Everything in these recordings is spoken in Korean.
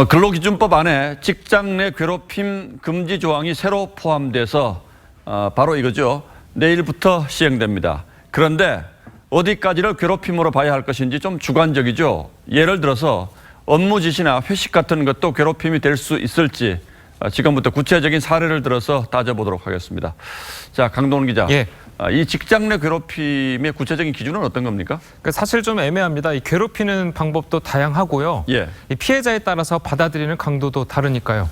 근로기준법 안에 직장 내 괴롭힘 금지 조항이 새로 포함돼서 바로 이거죠. 내일부터 시행됩니다. 그런데 어디까지를 괴롭힘으로 봐야 할 것인지 좀 주관적이죠. 예를 들어서 업무 지시나 회식 같은 것도 괴롭힘이 될 수 있을지 지금부터 구체적인 사례를 들어서 따져보도록 하겠습니다. 자, 강동원 기자. 예. 이 직장 내 괴롭힘의 구체적인 기준은 어떤 겁니까? 사실 좀 애매합니다. 이 괴롭히는 방법도 다양하고요. 예. 이 피해자에 따라서 받아들이는 강도도 다르니까요.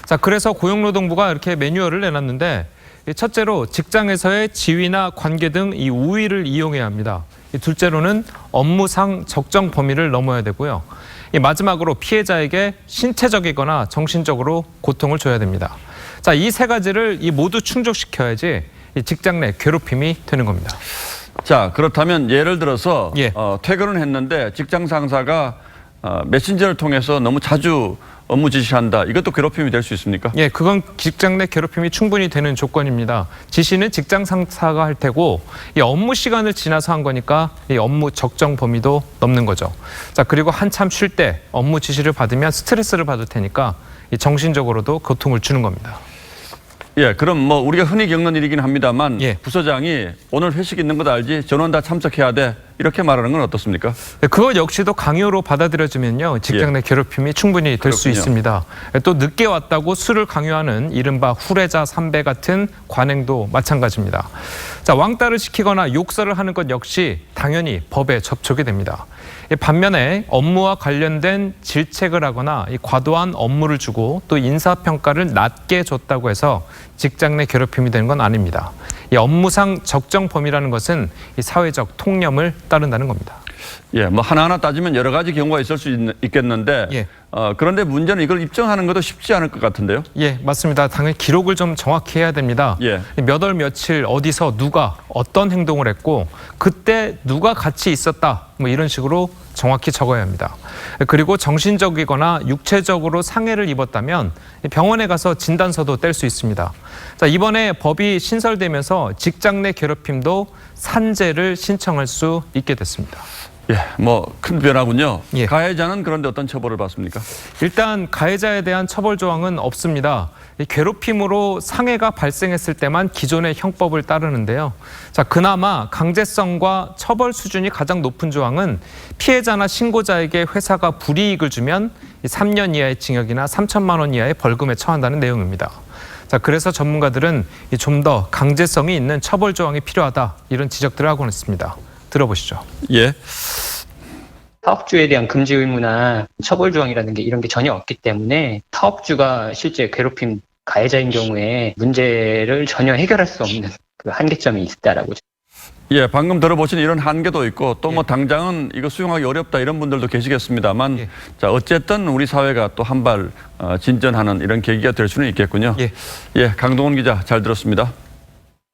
자, 그래서 고용노동부가 이렇게 매뉴얼을 내놨는데 첫째로 직장에서의 지위나 관계 등 이 우위를 이용해야 합니다. 둘째로는 업무상 적정 범위를 넘어야 되고요. 마지막으로 피해자에게 신체적이거나 정신적으로 고통을 줘야 됩니다. 자, 이 세 가지를 모두 충족시켜야지 이 직장 내 괴롭힘이 되는 겁니다. 자, 그렇다면 예를 들어서 예. 퇴근을 했는데 직장 상사가 메신저를 통해서 너무 자주 업무 지시한다. 이것도 괴롭힘이 될 수 있습니까? 예, 그건 직장 내 괴롭힘이 충분히 되는 조건입니다. 지시는 직장 상사가 할 테고 이 업무 시간을 지나서 한 거니까 이 업무 적정 범위도 넘는 거죠. 자, 그리고 한참 쉴 때 업무 지시를 받으면 스트레스를 받을 테니까 이 정신적으로도 고통을 주는 겁니다. 예, 그럼 뭐 우리가 흔히 겪는 일이긴 합니다만 예. 부서장이 오늘 회식 있는 것 알지? 전원 다 참석해야 돼. 이렇게 말하는 건 어떻습니까? 그것 역시도 강요로 받아들여지면요. 직장 내 괴롭힘이 충분히 될 수 그렇군요. 있습니다. 또 늦게 왔다고 술을 강요하는 이른바 후레자 삼배 같은 관행도 마찬가지입니다. 자, 왕따를 시키거나 욕설을 하는 것 역시 당연히 법에 접촉이 됩니다. 반면에 업무와 관련된 질책을 하거나 이 과도한 업무를 주고 또 인사평가를 낮게 줬다고 해서 직장 내 괴롭힘이 되는 건 아닙니다. 이 업무상 적정 범위라는 것은 이 사회적 통념을 따른다는 겁니다. 예, 뭐 하나하나 따지면 여러 가지 경우가 있을 수 있겠는데 예. 그런데 문제는 이걸 입증하는 것도 쉽지 않을 것 같은데요. 예, 맞습니다. 당연히 기록을 좀 정확히 해야 됩니다. 예. 몇 월 며칠 어디서 누가 어떤 행동을 했고 그때 누가 같이 있었다 뭐 이런 식으로 정확히 적어야 합니다. 그리고 정신적이거나 육체적으로 상해를 입었다면 병원에 가서 진단서도 뗄 수 있습니다. 자, 이번에 법이 신설되면서 직장 내 괴롭힘도 산재를 신청할 수 있게 됐습니다. 예, 뭐 큰 변화군요. 예. 가해자는 그런데 어떤 처벌을 받습니까? 일단 가해자에 대한 처벌 조항은 없습니다. 이 괴롭힘으로 상해가 발생했을 때만 기존의 형법을 따르는데요. 자, 그나마 강제성과 처벌 수준이 가장 높은 조항은 피해자나 신고자에게 회사가 불이익을 주면 3년 이하의 징역이나 3천만 원 이하의 벌금에 처한다는 내용입니다. 자, 그래서 전문가들은 좀 더 강제성이 있는 처벌 조항이 필요하다 이런 지적들을 하고 있습니다. 들어보시죠. 예. 사업주에 대한 금지 의무나 처벌 조항이라는 게 이런 게 전혀 없기 때문에 사업주가 실제 괴롭힘 가해자인 경우에 문제를 전혀 해결할 수 없는 그 한계점이 있다라고. 예, 방금 들어보신 이런 한계도 있고 또 뭐 당장은 이거 수용하기 어렵다 이런 분들도 계시겠습니다만 예. 자, 어쨌든 우리 사회가 또 한 발 진전하는 이런 계기가 될 수는 있겠군요. 예. 예, 강동원 기자 잘 들었습니다.